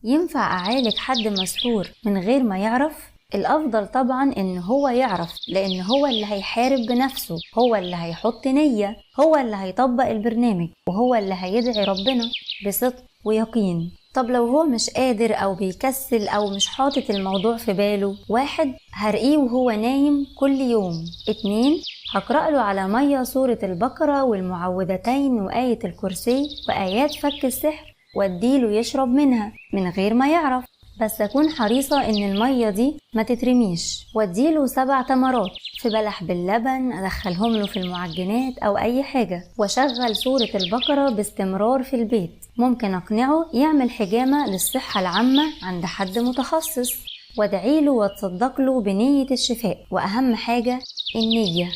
ينفع أعالج حد مسحور من غير ما يعرف؟ الأفضل طبعا إن هو يعرف، لأن هو اللي هيحارب بنفسه، هو اللي هيحط نية، هو اللي هيطبق البرنامج، وهو اللي هيدعي ربنا بصدق ويقين. طب لو هو مش قادر أو بيكسل أو مش حاطط الموضوع في باله، 1. هرقيه وهو نايم كل يوم. 2. هقرأ له على مية سورة البقرة والمعوذتين وآية الكرسي وآيات فك السحر، واديله يشرب منها من غير ما يعرف، بس أكون حريصة إن المية دي ما تترميش، واديله 7 تمرات في بلح باللبن، أدخلهم له في المعجنات أو أي حاجة، وشغل سورة البقرة باستمرار في البيت. ممكن أقنعه يعمل حجامة للصحة العامة عند حد متخصص، وادعيله واتصدق له بنية الشفاء، وأهم حاجة النية.